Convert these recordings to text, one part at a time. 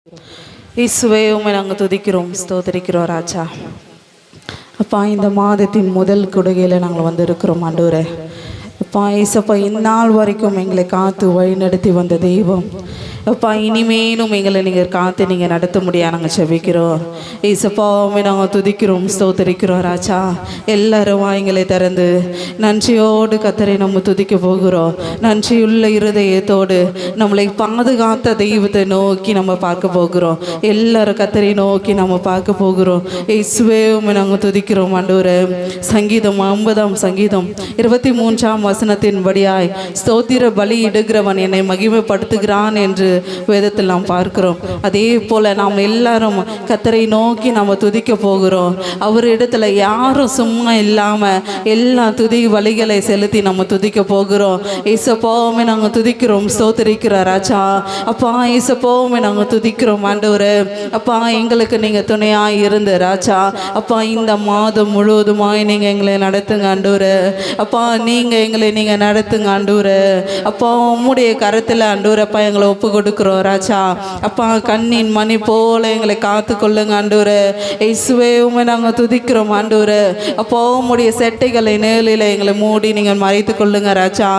இயேசுவே உம்மை நாங்கள் துதிக்கிறோம், ஸ்தோத்திரிக்கிறோம் ராஜா. அப்பா, இந்த மாதத்தின் முதல் கொடுகையில் நாங்கள் வந்திருக்கிறோம் ஆண்டவரே. அப்பா ஏசப்பா, இந்நாள் வரைக்கும் எங்களை காத்து வழி நடத்தி வந்த தெய்வம் அப்பா, இனிமேலும் எங்களை நீங்கள் காத்து நீங்கள் நடத்த முடியாது நாங்கள் செபிக்கிறோம். ஏசப்பாவுமே நாங்கள் துதிக்கிறோம், ஸ்தோத்திரிக்கிறோம் ராஜா. எல்லாரும் வாய்களை திறந்து நன்றியோடு கத்தரை நம்ம துதிக்க போகிறோம். நன்றியுள்ள இருதயத்தோடு நம்மளை பாதுகாத்த தெய்வத்தை நோக்கி நம்ம பார்க்க போகிறோம். எல்லாரும் கத்தரை நோக்கி நம்ம பார்க்க போகிறோம். இயேசுவேவுமே நாங்கள் துதிக்கிறோம் ஆண்டவரே. சங்கீதம் 50ஆம் சங்கீதம் 23ஆம் வசனத்தின் படியாய் ஸ்தோத்திர பலி இடுகிறவன் என்னை மகிமைப்படுத்துகிறான் என்று வேதத்தில் நாம் பார்க்கிறோம். அதே போல நாம் எல்லாரும் கத்தரை நோக்கி நாம் துதிக்க போகிறோம். அவர் இடத்துல யாரும் சும்மா இல்லாம எல்லா துதி வழிகளை செலுத்தி நம்ம துதிக்க போகிறோம். ஏசப்பாவுமே நாங்கள் துதிக்கிறோம், ஸ்தோத்திரிக்கிறோம் ராஜா. அப்பா ஏசப்பாவுமே நாங்கள் துதிக்கிறோம் ஆண்டவரே. அப்பா, எங்களுக்கு நீங்க துணையாய் இருந்து ராஜா. அப்பா, இந்த மாதம் முழுவதுமாய் நீங்க எங்களை நடத்துங்க ஆண்டவரே. அப்பா, நீங்க நடத்துங்க ஆண்டவரே. அப்பா, உம்முடைய கரத்தில் ஆண்டவரப்பா எங்களை ஒப்பு கொடுக்கிறோம் ராஜா. அப்பா, கண்ணின் மணி போல எங்களை காத்து கொள்ளுங்க ஆண்டவரே. இயேசுவே உம்மை நாங்கள் துதிக்கிறோம் ஆண்டவரே. அப்பா, உம்முடைய செட்டைகளை நேரில் எங்களை மூடி நீங்கள் மறைத்து கொள்ளுங்க ராஜா.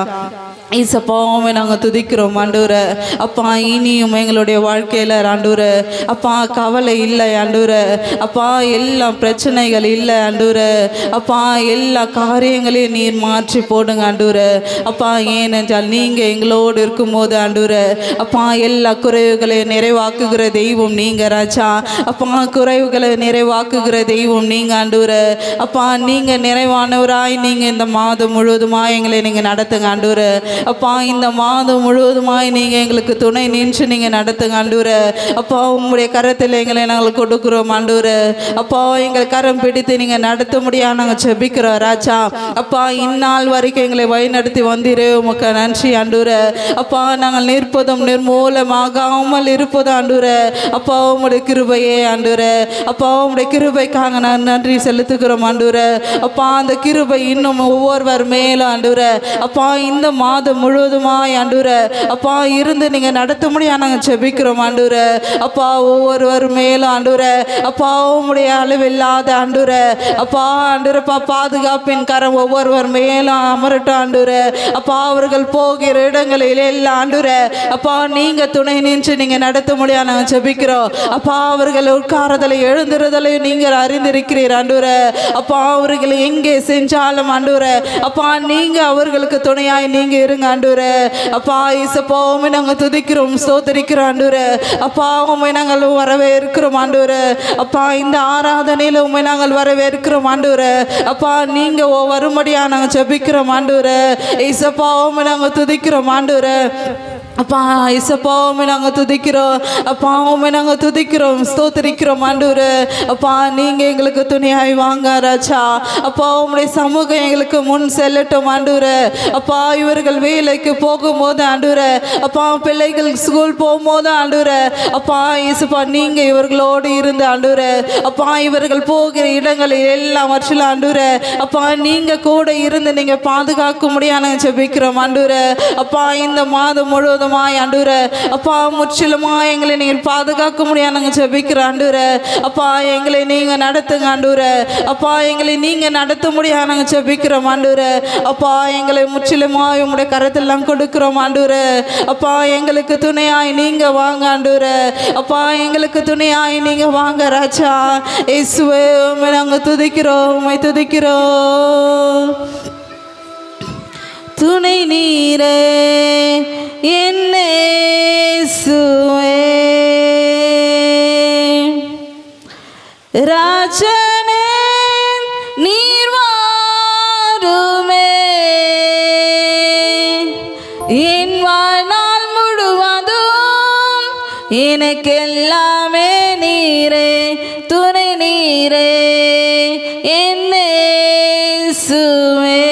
ஈசப்பாவுமே நாங்கள் துதிக்கிறோம் ஆண்டவரே. அப்பா, இனியும் எங்களுடைய வாழ்க்கையில் ஆண்டவரே அப்பா கவலை இல்லை ஆண்டவரே. அப்பா, எல்லா பிரச்சனைகள் இல்லை ஆண்டவரே. அப்பா, எல்லா காரியங்களையும் நீர் மாற்றி போடுங்க ஆண்டவரே. அப்பா, ஏனென்றால் நீங்கள் எங்களோடு இருக்கும்போது ஆண்டவரே அப்பா எல்லா குறைவுகளையும் நிறைவாக்குகிற தெய்வம் நீங்கள் ராஜா. அப்பா, குறைவுகளை நிறைவாக்குகிற தெய்வம் நீங்கள் ஆண்டவரே. அப்பா, நீங்கள் நிறைவானவராய் நீங்கள் இந்த மாதம் முழுவதுமாய் எங்களை நீங்கள் நடத்துங்க ஆண்டவரே. அப்பா, இந்த மாதம் முழுவதுமாய் நீங்கள் எங்களுக்கு துணை நின்று நீங்கள் நடத்துங்க ஆண்டவரே. அப்பா, உங்களுடைய கரத்தில் எங்களை நாங்கள் கொடுக்குறோம் ஆண்டவரே. அப்பா, எங்கள் கரம் பிடித்து நீங்கள் நடத்த முடியாது நாங்கள் செபிக்கிறோம் ராஜா. அப்பா, இந்நாள் வரைக்கும் எங்களை வழிநடத்தி வந்தீரே, உமக்கு நன்றி ஆண்டவரே. அப்பா, நாங்கள் நிற்பதும் நிர்மூலமாகாமல் இருப்பதும் ஆண்டவரே அப்பா உங்களுடைய கிருபையே ஆண்டவரே. அப்பா, உங்களுடைய கிருபைக்காக நான் நன்றி செலுத்துகிறோம் ஆண்டவரே. அப்பா, அந்த கிருபை இன்னும் ஒவ்வொருவர் மேலும் ஆண்டவரே அப்பா இந்த மாதம் முழுவதுமாய் ஆண்டவரே அப்பா இருந்து நீங்க நடத்த முடியாது நாங்கள் செபிக்கிறோம் ஆண்டவரே. அப்பா, ஒவ்வொருவர் மேலும் ஆண்டவரே அப்பா உம்முடைய அளவில்லாத ஆண்டவரே அப்பா ஆண்டவரப்பா பாதுகாப்பின் கரம் ஒவ்வொருவர் மேலும் அமரட்டும் ஆண்டவரே. அப்பா, அவர்கள் போகிற இடங்களில் எல்லாம் ஆண்டவரே அப்பா நீங்க துணை நின்று நீங்க நடத்த முடியாது நாங்கள் செபிக்கிறோம். அப்பா, அவர்கள் உட்காரதலை எழுந்துறதலை நீங்கள் அறிந்திருக்கிறீர் ஆண்டவரே. அப்பா, அவர்கள் எங்கே செஞ்சாலும் ஆண்டவரே அப்பா நீங்க அவர்களுக்கு துணையாய் நீங்க இருங்க ஆண்டவரே. அப்பா, இயேசுவே நாங்கள் துதிக்கிறோம், ஸ்தோத்திரிக்கிறோம் ஆண்டவரே. அப்பா, உம்மை நாங்கள் வரவேற்கிறோம் ஆண்டவரே. அப்பா, இந்த ஆராதனையில் உம்மை நாங்கள் வரவேற்கிறோம் ஆண்டவரே. அப்பா, நீங்க வரும்படியா நாங்கள் ஜெபிக்கிறோம் ஆண்டவரே. இயேசுவே நாங்கள் துதிக்கிறோம் ஆண்டவரே. அப்பா, இயேசுவே நாங்கள் துதிக்கிறோம். அப்பா, உம்மை நாங்கள் துதிக்கிறோம், ஸ்தோத்திரிக்கிறோம் ஆண்டவரே. அப்பா, நீங்க எங்களுக்கு துணையாய் வாங்க ராஜா. அப்பா, உம்முடைய சமூகம் எங்களுக்கு முன் செல்லட்டும் ஆண்டவரே. அப்பா, இவர்கள் வேலைக்கு போகும்போது ஆண்டவரே அப்பா பிள்ளைகள் ஸ்கூல் போகும்போது ஆண்டவரே அப்பா இயேசுப்பா நீங்க இவர்களோடு இருந்து ஆண்டவரே அப்பா இவர்கள் போகிற இடங்களில் எல்லாம் வருஷம் ஆண்டவரே அப்பா நீங்க கூட இருந்து நீங்க பாதுகாக்க முடியாது ஜெபிக்கிறோம் ஆண்டவரே. அப்பா, இந்த மாதம் முழுவதுமாய் ஆண்டவரே அப்பா முற்றிலுமாய் எங்களை நீங்கள் பாதுகாக்க முடியாது நாங்கள் ஜெபிக்கிறோம் ஆண்டவரே. அப்பா, எங்களை நீங்க நடத்துங்க ஆண்டவரே. அப்பா, எங்களை நீங்க நடத்த முடியாது நாங்கள் ஜெபிக்கிறோம் ஆண்டவரே. அப்பா, எங்களை முற்றிலுமாய் உங்களுடைய கரத்தெல்லாம் கொடுக்கிறோம் ஆண்டவரே. அப்பா, எங்களுக்கு துணையாய் நீங்க வாங்க ஆண்டவரே. அப்பா, எங்களுக்கு துணையாய் நீங்க வாங்க ராஜா. இயேசுவே உம்மை நாங்கள் துதிக்கிறோம், உம்மை துதிக்கிறோம். துணை நீரே என்ன இயேசுவே, ராஜனே நீர் வாருமே, என் வாழ்நாள் முழுவதும் எனக்கெல்லாமே நீரே, துணை நீரே என்ன இயேசுவே.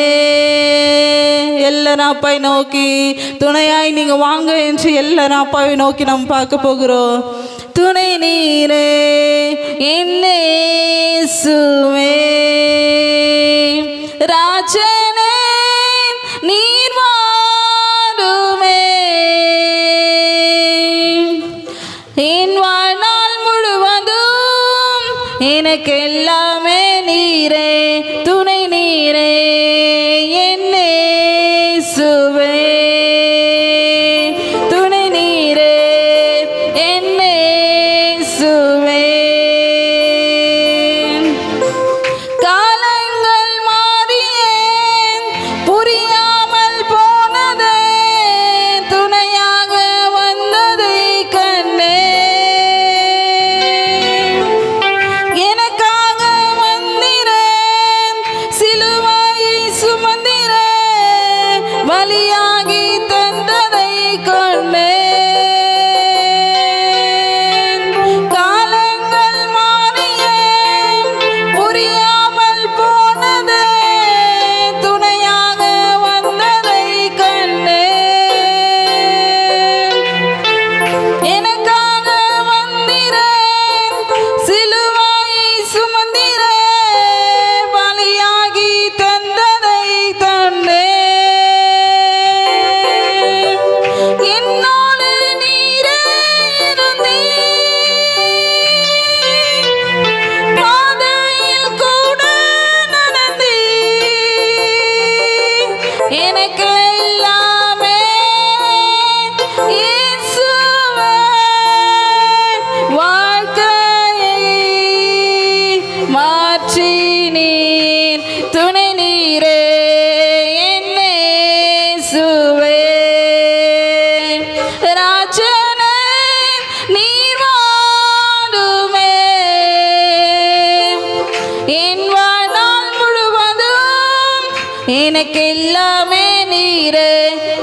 எல்லாரும் அப்பாவை நோக்கி துணையாய் நீங்க வாங்க என்று எல்லாரும் அப்பாவை நோக்கி நம்ம பார்க்க போகிறோம். துணை நீரே என்ன இயேசுவே, ராஜனே நீர் வாருமே, என் வாழ் எனக்கு எல்லாமே நீரே, துணை நீரே என் இயேசுவே. துணை நீரே என் இயேசுவே. காலங்கள் மாறியே புரியாமல் போனதே, துணையாக வந்ததை கண்டே. எனக்காக வந்திரேன், சிலுவையை சுமந்திரேன், பலியாகி தந்ததை கொண்டேன். காலங்கள் மாறியே புரியாமல் போனதே, துணையாக வந்ததை கண்டேன். எனக்காக வந்திரேன், சிலுவையை சுமந்திரேன், பலியாகி தந்ததை தந்தேன். என்னோடு நீரே இருந்தீர், பாதையில் கூட நடந்தீர். எனக்கு எல்லாமே இயேசுவே. வாழ்க்கையை மாற்றினீர், துணை நீரே என் இயேசுவே. ராஜனே நீர் வாடுமே, என் வாழ்நாள் முழுவதும் எனக்கு எல்லாமே நீரே,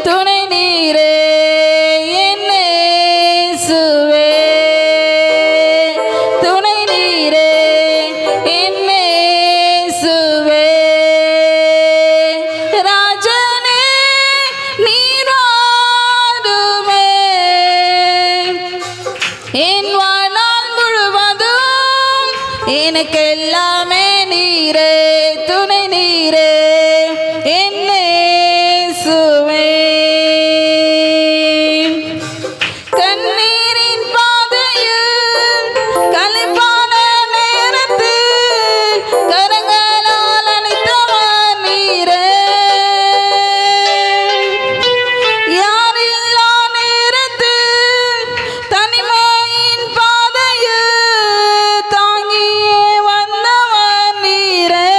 துணை நீரே என் இயேசுவே. துணை நீரே என் இயேசுவே. ராஜனே நீர் வாடுமே, என் வாழ்நாள் முழுவதும் எனக்கு எல்லாமே நீரே, துணை நீரே என் இயேசுவே. கண்ணீரின் பாதையில் களைப்பான நேரத்தில் கரங்களால் அணைத்தவர் நீரே. யாரில்லா நேரத்தில் தனிமையின் பாதையில் தாங்கியே வந்தவர் நீரே.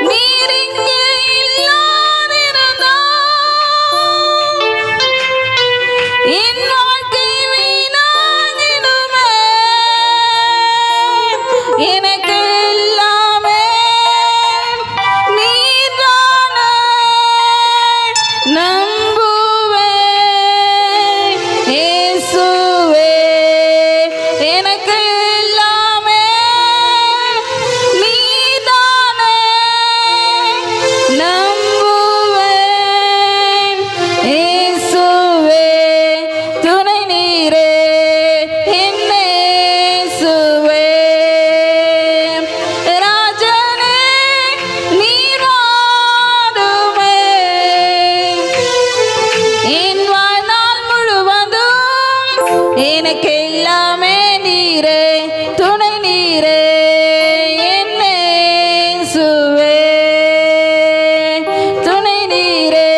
நீர் இங்கே இல்லாதிருந்தால் என் வாழ்க்கை வீணாகிடுமே. எனக்கு எல்லாமே நீர்தானே, நம்புவேன் இயேசுவே. எனக்கு எல்லாமே நீர்தானே, நம்புவேன் இயேசுவே. துணை நீரே என் இயேசுவே. ராஜனே நீர் வாடுமே, என் வாழ்நாள் முழுவதும் எனக்கு எல்லாமே நீரே, துணை நீரே என் இயேசுவே. துணை நீரே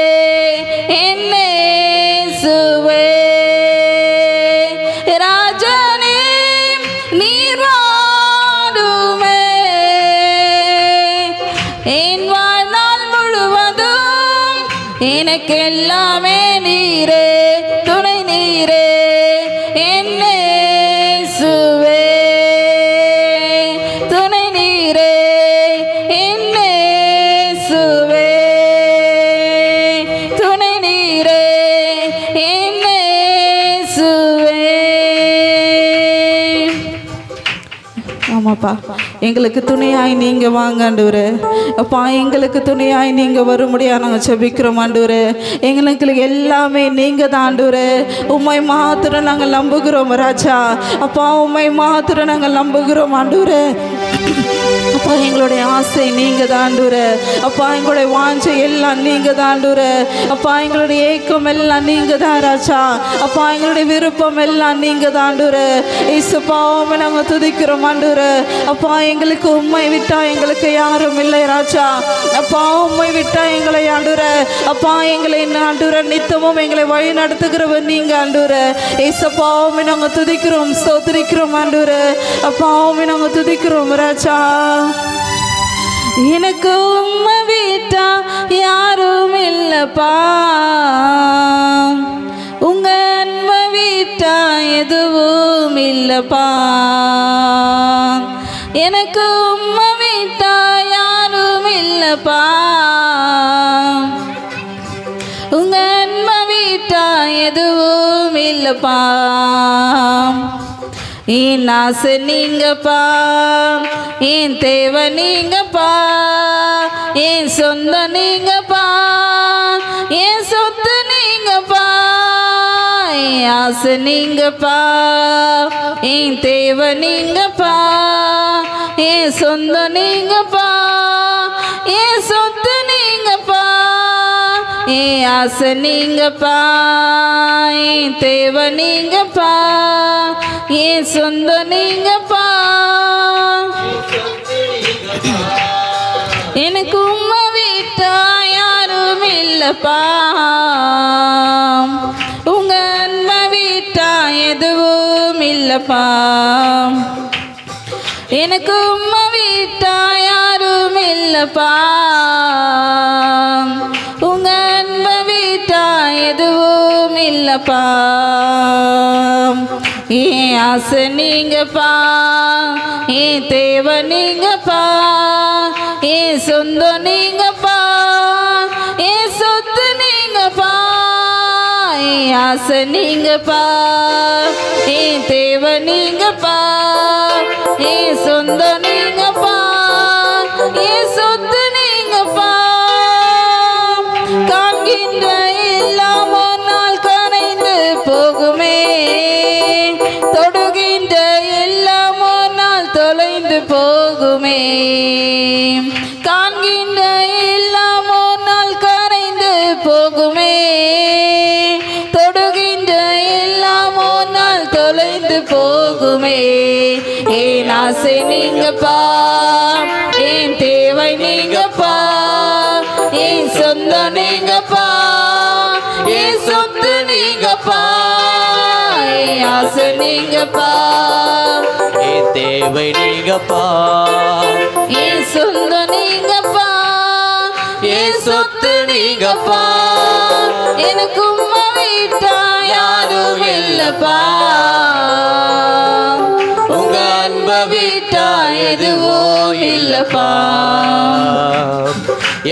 என் இயேசுவே. ராஜனே நீர் வாடுமே, என் வாழ்நாள் முழுவதும் எனக்கு எல்லாமே நீரே, துணை நீரே என் இயேசுவே. துணை நீரே என் இயேசுவே. துணை நீரே என் இயேசுவே. ஆமாப்பா, எங்களுக்கு துணையாய் நீங்கள் வாங்க ஆண்டவரே. அப்பா, எங்களுக்கு துணையாய் நீங்கள் வரும்படியா நாங்கள் செபிக்கிறோம் ஆண்டவரே. எங்களுக்கு எல்லாமே நீங்கள் தான் ஆண்டவரே. உம்மை மாத்திரம் நாங்கள் நம்புகிறோம் ராஜா. அப்பா, உம்மை மாத்திரம் நாங்கள் நம்புகிறோம் ஆண்டவரே. அப்பா எங்களுடைய ஆசை நீங்க தாண்டூர. அப்பா எங்களுடைய வாஞ்சை எல்லாம் நீங்க தாண்டூர. அப்பா எங்களுடைய ஏக்கம் எல்லாம் நீங்க தான் ராஜா. அப்பா எங்களுடைய விருப்பம் எல்லாம் நீங்க தாண்டூர. இயேசுப்பாவை நாங்கள் துதிக்கிறோம் ஆண்டூர. அப்பா எங்களுக்கு உம்மை விட்டா எங்களுக்கு யாரும் இல்லை ராஜா. அப்பா உம்மை விட்டா எங்களை ஆண்டூர. அப்பா எங்களை ஆண்டூர நித்தமும் எங்களை வழி நடத்துகிறவர் நீங்க ஆண்டூர. இயேசுப்பாவை நாங்கள் துதிக்கிறோம் ஸ்தோத்திரிக்கிறோம் ஆண்டூர. அப்பாவை நாங்கள் துதிக்கிறோம் ராஜா. எனக்கு உம்மை விட்டா யாரும் இல்லப்பா, உங்க அன்பை விட்டா எதுவும் இல்லப்பா. எனக்கு உம்மை விட்டா யாரும் இல்லப்பா, உங்க அன்பை விட்டா எதுவும் இல்லப்பா. என் ஆசை நீங்கப்பா, என் தேவை நீங்கப்பா, என் சொந்தம் நீங்கப்பா, என் சொத்து நீங்கப்பா. என் ஆசை நீங்கப்பா, என் தேவை நீங்கப்பா, என் சொந்தம் நீங்கப்பா, என் சொத்து நீங்கப்பா. என் ஆசை நீங்கப்பா, என் தேவை நீங்கப்பா, என் சொந்தம் நீங்கப்பா. எனக்கு உம்மை விட்டா யாரும் இல்லப்பா, உங்க அன்பை விட்டா எதுவும் இல்லப்பா. எனக்கு உம்மை விட்டா யாரும் இல்லப்பா, உங்க அன்பை விட்டா எதுவும் இல்லப்பா. என் ஆசை நீங்கப்பா, என் தேவை நீங்கப்பா, என் சொந்தம் நீங்கப்பா, என் சொத்து நீங்கப்பா. என் ஆசை நீங்கப்பா, என் தேவை நீங்கப்பா, என் சொந்தம் நீங்கப்பா, என் சொத்து நீங்கப்பா. காண்கின்ற எல்லாம் ஒரு நாள் கரைந்து போகுமே, தொடுகின்ற எல்லாம் ஒரு நாள் தொலைந்து போகுமே. காண்கின்ற எல்லாம் ஒரு நாள் கரைந்து போகுமே, தொடுகின்ற எல்லாம் ஒரு நாள் தொலைந்து போகுமே. என் ஆசை நீங்கப்பா, என் தேவை நீங்கப்பா, என் சொந்தம் நீங்கப்பா, என் சொத்து நீங்கப்பா. என் ஆசை நீங்கப்பா, என் தேவை நீங்கப்பா, என் சொந்தம் நீங்கப்பா, என் சொத்து நீங்கப்பா. எனக்கு உம்மை விட்டா யாரும் இல்லப்பா, உங்க அன்பை விட்டா எதுவும் இல்லப்பா.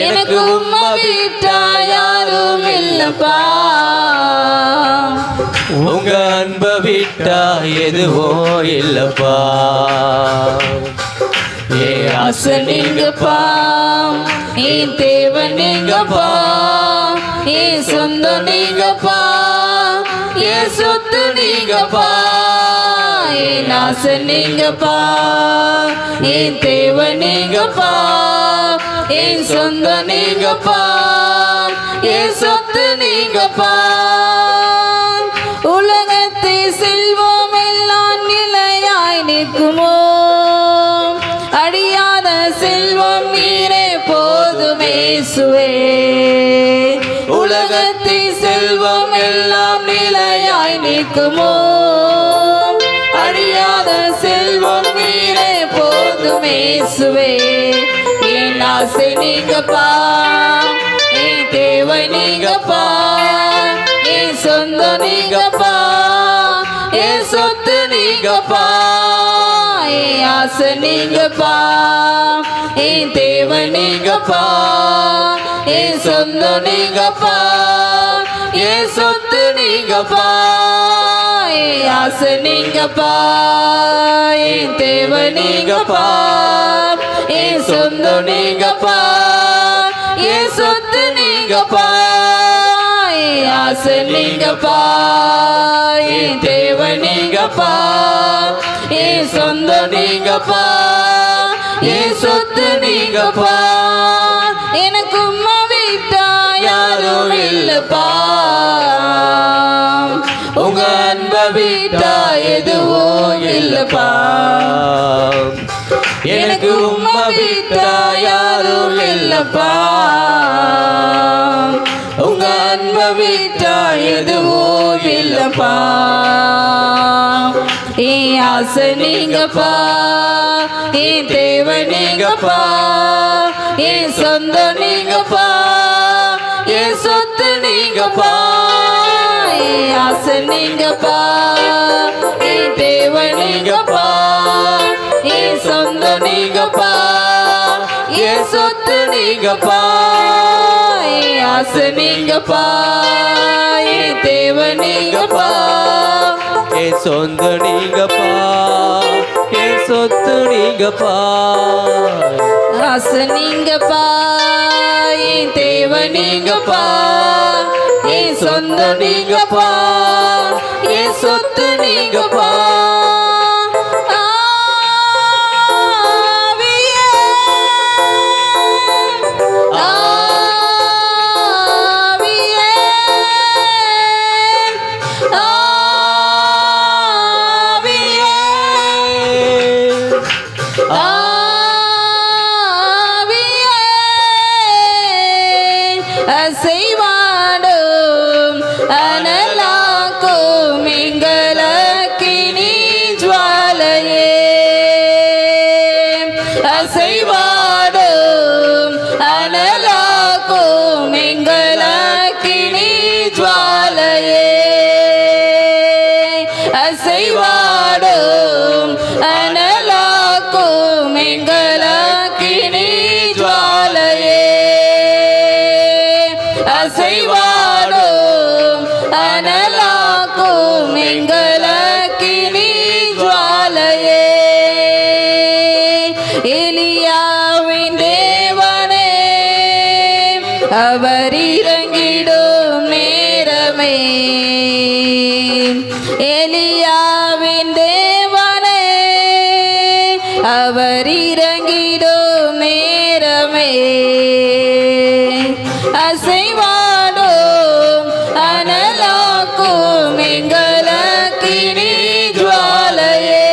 எனக்கு உம்மை விட்டா யாரும் இல்லப்பா, உங்க அன்பை விட்டா எதுவோ இல்லப்பா. என் ஆசை நீங்கப்பா, என் தேவை நீங்கப்பா, என் சொந்தம் நீங்கப்பா, என் சொத்து நீங்கப்பா. என் ஆசை நீங்கப்பா, என் தேவை நீங்கப்பா, என் சொந்தம் நீங்கப்பா, என் சொத்து நீங்கப்பா. உலகத்தை செல்வம் எல்லாம் நிலையாய் நிற்குமோ, அடியாத செல்வம் நீரே போதுமே இயேசுவே. உலகத்தை செல்வம் எல்லாம் நிலையாய் நிற்குமோ, அழியாத செல்வம் நீரே போதுமே இயேசுவே. என் ஆசை நீங்கப்பா, என் தேவை நீங்கப்பா, என் சொந்தம் நீங்கப்பா, என் சொத்து நீங்கப்பா. என் ஆசை நீங்கப்பா, என் தேவை நீங்கப்பா, என் சொந்தம் நீங்கப்பா, என் சொத்து நீங்கப்பா. என் ஆசை நீங்கப்பா, என் தேவை நீங்கப்பா, என் சொந்தம் நீங்கப்பா, என் சொத்து நீங்கப்பா. என் ஆசை நீங்கப்பா, என் தேவை நீங்கப்பா, என் சொந்தம் நீங்கப்பா, என் சொத்து நீங்கப்பா. எனக்கு உம்மை விட்டா யாரும் இல்லப்பா. உங்க அன்பை விட்டா எதுவும் இல்லப்பா. எனக்கு உம்மை விட்டா யாரும் இல்லப்பா. உங்க அன்பை விட்டா எதுவும் இல்லப்பா. என் ஆசை நீங்கப்பா, என் தேவை நீங்கப்பா, என் சொந்தம் நீங்கப்பா, என் சொத்து நீங்கப்பா. என் ஆசை நீங்கப்பா, என் தேவை நீங்கப்பா, என் சொந்தம் நீங்கப்பா, என் சொத்து நீங்கப்பா. என் ஆசை நீங்கப்பா, என் தேவை நீங்கப்பா, என் சொந்த நீங்கப்பா, என் சொத்து நீங்கப்பா. ஆசை நீங்கப்பா, என் தேவை நீங்கப்பா, என் சொந்தம் நீங்கப்பா, என் சொத்து நீங்கப்பா. ஆவியே, ஆவியே, ஆவியே, ஆவியே, அசைவாடும் அனலாக்கும் எங்களக்கினி ஜுவாலையே. அசைவாடும் அனலாக்கும் எங்களக்கினி ஜுவாலையே. அசைவாடும் அனலாக்கும் எங்களக்கினி ஜுவாலையே. அசைவாடும் அனலாக்கும் எங்களக்கினி ஜுவாலையே. எலியாவின் தேவனே, அவர் இறங்கிடும் நேரமே. எலியாவின் தேவனே, அவர் இறங்கிடும் நேரமே. அசைவாடும் அனலாக்கும் எங்களக்கினி ஜுவாலையே.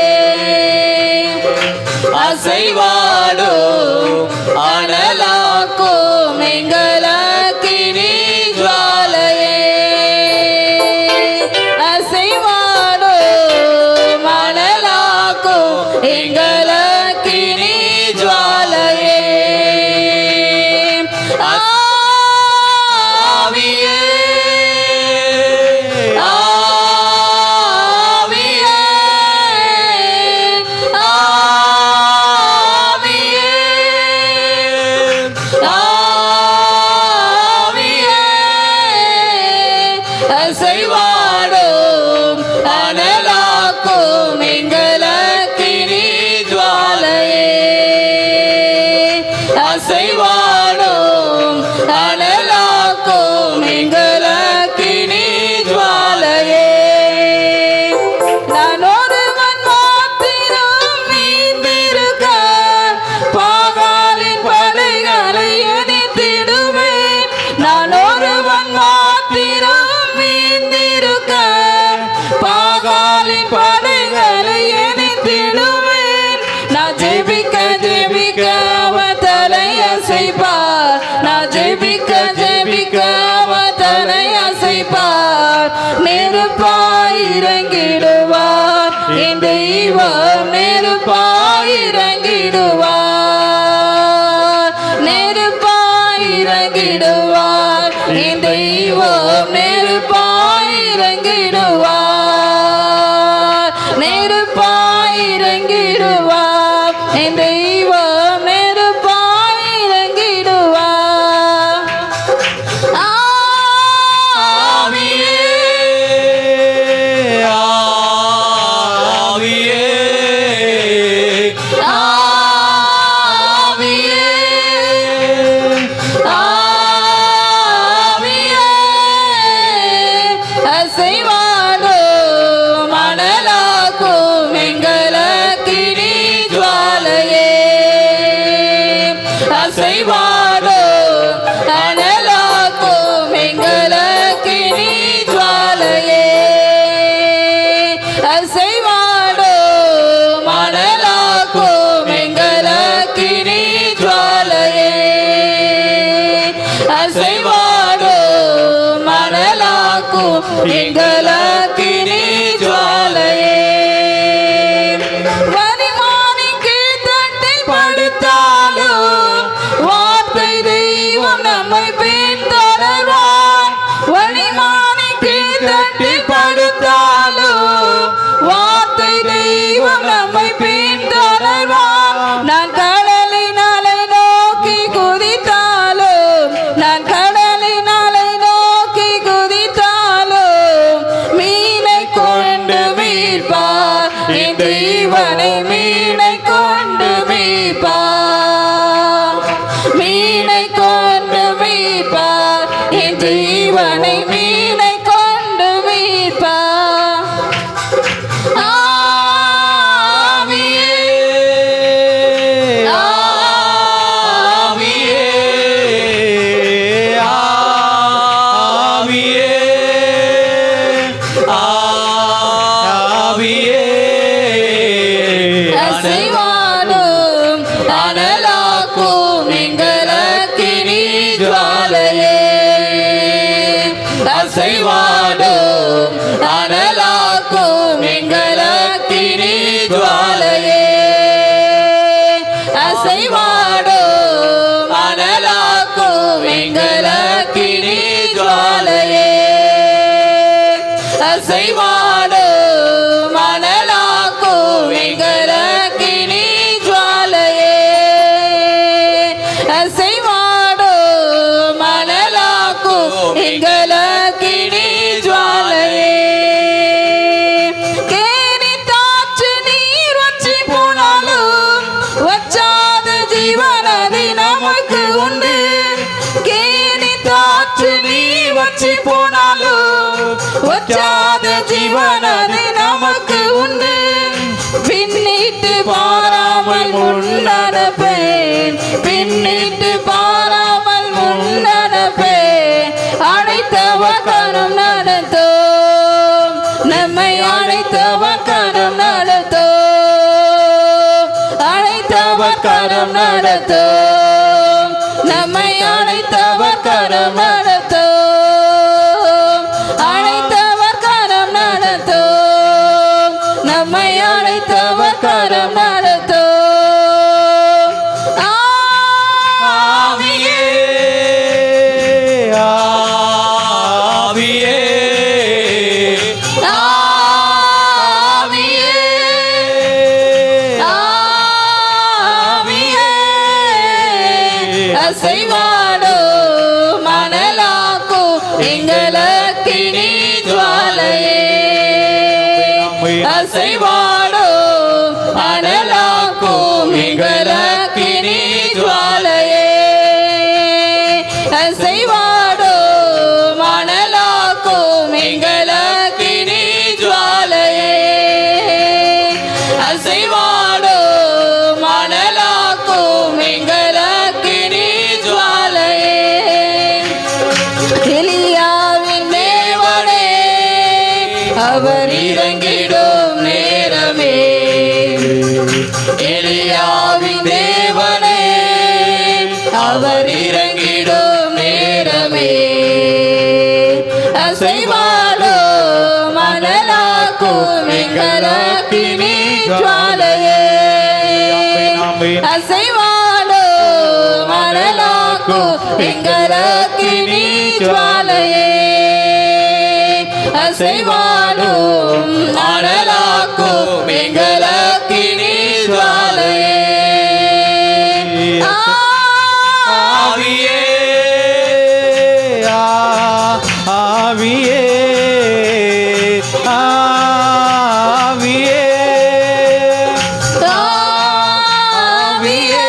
அசைவாடும் அனலாக்கும் எங்களக்கினி ஜுவாலையே. அசைவாடும் அனலாக்கும் எங்களக்கினி ஜுவாலையே. ஆவியே, ஆவியே, ஆவியே, ஆவியே, அசைவாடும் அனலாக்கும் எங்களக்கினி ஜுவாலையே. அசைவாடும் அனலாக்கும் எங்களக்கினி ஜுவாலையே. நான் ஒருவன் மாத்திரம் மீந்திருக்க பாகாலின் படைகளை எதிர்த்திடுவேன். நான் ஒருவன் மாத்திரம் மீந்திருக்க பாகாலின் படைகளை எதிர்த்திடுவேன். நான் ஜெபிக்க ஜெபிக்க அவன் தலையசைப்பார். நான் ஜெபிக்க ஜெபிக்க அவன் தலையசைப்பார். நெருப்பாய் இறங்கிடுவார் என் தெய்வம். நெருப்பாய் இறங்கிடுவார், நெருப்பாய் இறங்கிடுவார் என் தெய்வம். நெருப்பாய் இறங்கிடுவார். அசைவாடும் மணலாக்கும் எங்களக்கினி ஜுவாலையே அசைவாடும் மணலாக்கும் எங்களக்கினி ஜுவாலையே வரிமானிக்கு தட்டில் படுத்தாலும் வார்த்தை தெய்வம் நம்மை பின்தொடர்வார் வரிமானிக்கு தட்டில் படுத்தாலும் வார்த்தை தெய்வம் நம்மை பின்தொடர்வார் நான் கடலின் அலை நோக்கி குதித்தாலும் நான் கடலின் அலை நோக்கி குதித்தாலும் மீனை கொண்டு மீட்பார் என் தெய்வனை மீனை கொண்டு மீட்பார் மீனை கொண்டு மீட்பார் என் தெய்வனை மீனை கொண்டு மீட்பார் ஆவியே ஆவியே ஆவியே அசைவாடும் அனலாக்கும் எங்களக்கினி ஜுவாலையே அசைவாடும் அனலாக்கும் எங்களக்கினி ஜுவாலையே அசைவாடும் அனலாக்கும் எங்களக்கினி ஜுவாலையே அசைவாடும் அனலாக்கும் எங்களக்கினி ஜுவாலையே அசைவாடும் அனலாக்கும் எங்களக்கினி ஜுவாலையே கேணி தாற்று நீர் வற்றி போனாலும் வற்றாத ஜீவனதி நமக்கு உண்டு கேணி தாற்று நீர் வற்றி போனாலும் வற்றாத ஜீவனதி நமக்கு உண்டு பின்னிட்டு பாராமல் முன்னடப்பேன் பின்னிட்டு பாராமல் முன்னடப்பேன் அழைத்தவர் கரம் நடத்தோம் நம்மை அழைத்தவர் கரம் நடத்தோம் அழைத்தவர் கரம் நடத்தோம் நம்மை அழைத்தவர் கரம் நடத்தோம் அழைத்தவர் கரம் நடத்தோம் நம்மை அழைத்தவர் கரம் நடத்தோம் ஆவியே ஆவியே ஆவியே ஆவியே அசைவாடும் மணலாக்கும் எங்களக்கினி ஜுவாலையே அசைவாடும் அனலாக்கும் எங்களக்கினி ஜுவாலையே அசைவாடும் அனலாக்கும் எங்களக்கினி ஜுவாலையே அசைவாடும் அனலாக்கும் எங்களக்கினி ஜுவாலையே எலியாவின் தேவனே அவர் இறங்கிடும் நேரமே எலியாவின் தேவனே அவர் இறங்கிடும் நேரமே அசைவாடும் மணலாக்கும் எங்களக்கினி ஜுவாலையே அசைவாடும் மணலாக்கும் எங்களக்கினி ஜுவாலையே அசைவாடும் அனலாக்கும் எங்களக்கினி ஜுவாலையே ஆவியே ஆவியே ஆவியே ஆவியே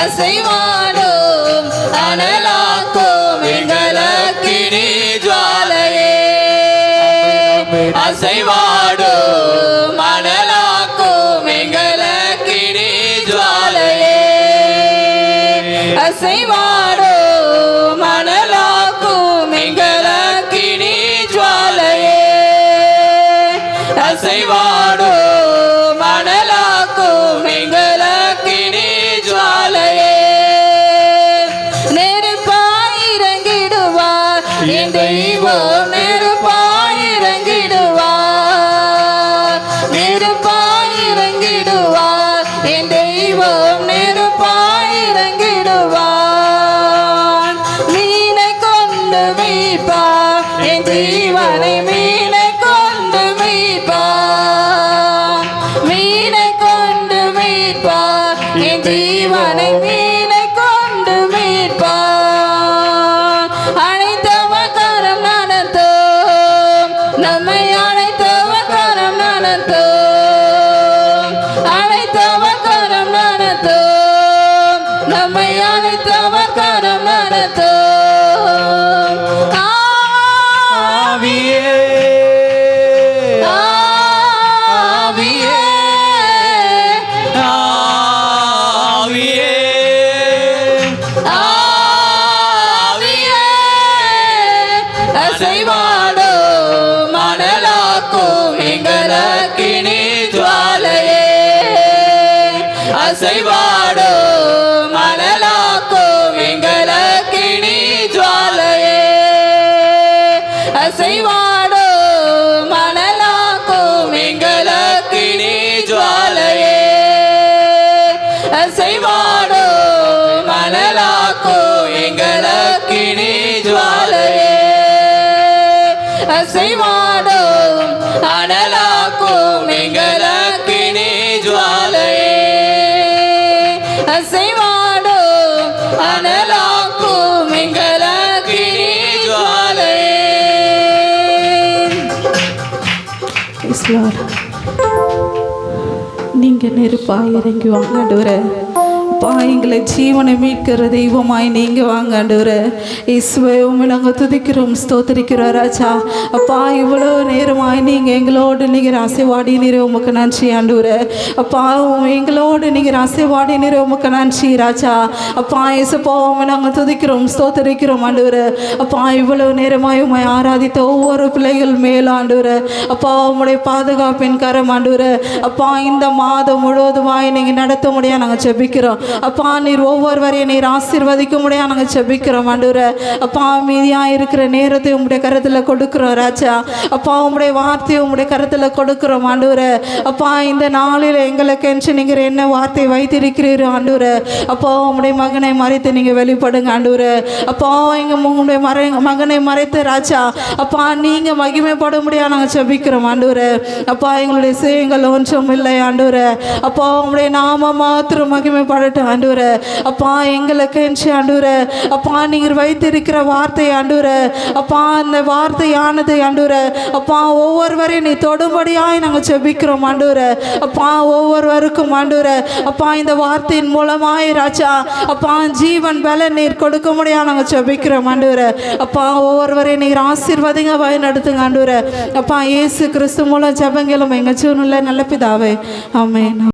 அசைவாடும் அனலாக்கும் எங்களக்கினி ஜுவாலையே அசைவாடும் அனலாக்கும் எங்களக்கினி ஜுவாலையே அசைவாடும் அனலாக்கும் எங்களக்கினி ஜுவாலையே அசைவாடும் மணலாக்கும் எங்களக்கினி ஜுவாலையே நெருப்பாய் இறங்கிடுவார் என் தெய்வம் நெருப்பாய் இறங்கிடுவார் நெருப்பாய் இறங்கிடுவார் என் தெய்வம் நெருப்பாய் இறங்கிடுவார் மீனை கொண்டு மீட்பார் என் ஜீவனை மீனை கொண்டு மீட்பார் மீனை கொண்டு மீட்பார் என் ஜீவனை மீனை கொண்டு மீட்பார் அனைத்தவர் கரம் நடத்தும் நம்மை அனைத்தவர் கரம் நடத்தும் அனைத்தவர் கரம் நடத்தும் நம்மை அனைத்தவர் கரம் நடத்தும் ஆவியே ஆவியே ஆவியே ஆவியே அசைவாடும் மணலாக்கும் எங்களக்கினி ஜுவாலையே அசைவாடும் மணலாக்கும் எங்களக்கினி ஜுவாலையே அசைவாடும் மணலாக்கும் எங்களக்கினி ஜுவாலையே அசைவாடும் மணலாக்கும் எங்களக்கினி ஜுவாலையே அசைவாடும் அனலாக்கும் எங்களக்கினி ஜுவாலையே அசைவாடும் அனலாக்கும் எங்களக்கினி ஜுவாலையே Praise Lord. நீங்க நெருப்பாய் இறங்கி வாங்க ஆண்டவரே. அப்பா எங்களை ஜீவனை மீட்கிற தெய்வமாய் நீங்க வாங்க ஆண்டவரே. இயேசுவே உம்மை நாங்கள் துதிக்கிறோம் ஸ்தோத்திரிக்கிறோம் ராஜா. அப்பா இவ்வளோ நேரமாய் நீங்க எங்களோடு நீங்க அசைவாடி நீர் உமக்கு நன்றி ஆண்டவரே. அப்பா எங்களோடு நீங்க அசைவாடி நீர் உமக்கு நன்றி ராஜா. அப்பா இயேசுப்பா உம்மை நாங்கள் துதிக்கிறோம் ஸ்தோத்திரிக்கிறோம் ஆண்டவரே. அப்பா இவ்வளோ நேரமாய் உம்மை ஆராதித்த ஒவ்வொரு பிள்ளைகள் மேல் ஆண்டவரே. அப்பா உம்முடைய பாதுகாப்பின் கரம் ஆண்டவரே. அப்பா இந்த மாதம் முழுவதுமாய் நீங்கள் நடத்த முடியாது நாங்கள் ஜெபிக்கிறோம். அப்பா நீர் ஒவ்வொருவரையும் நீர் ஆசீர்வதிக்க முடியாது நாங்கள் ஜெபிக்கிறோம் ஆண்டவரே. அப்பா மீதியாக இருக்கிற நேரத்தை உம்முடைய கருத்தில் கொடுக்குறோம் ராஜா. அப்பா உம்முடைய வார்த்தையை உம்முடைய கருத்தில் கொடுக்குறோம் ஆண்டவரே. அப்பா இந்த நாளில் எங்களுக்கென்று நீங்கள் என்ன வார்த்தை வைத்திருக்கிறீரோ ஆண்டவரே. அப்பா உம்முடைய மகனை மறைத்து நீங்கள் வெளிப்படுங்க ஆண்டவரே. அப்பா உங்களுடைய மகனை மறைத்து ராஜா. அப்பா நீங்கள் மகிமைப்பட முடியாது நாங்கள் ஜெபிக்கிறோம் ஆண்டவரே. அப்பா எங்களுடைய செய்யுங்கள் ஒன்றும் இல்லை ஆண்டவரே. அப்பா உம்முடைய நாம மாத்திரம் மகிமைப்படட்டும் ஆண்டவரே. அப்பா எங்களுக்கு ஆண்டவரே. அப்பா நீர் வைத்திருக்கிற வார்த்தை ஆண்டவரே. அப்பா அந்த வார்த்தையானது ஆண்டவரே. அப்பா ஒவ்வொருவரையும் நீ தொடும்படியாய் நாங்கள் ஜெபிக்கிறோம் ஆண்டவரே. அப்பா ஒவ்வொருவருக்கும் ஆண்டவரே. அப்பா இந்த வார்த்தையின் மூலமாய் ராஜா. அப்பா ஜீவன் பல நீர் கொடுக்க முடியாது நாங்கள் ஜெபிக்கிறோம் ஆண்டவரே. அப்பா ஒவ்வொருவரையும் நீர் ஆசீர்வாதங்க வழி நடத்துங்க ஆண்டவரே. அப்பா இயேசு கிறிஸ்து மூலம் ஜெபங்களும் எங்கள் ஜீவனில் நல்ல பிதாவே ஆமென்.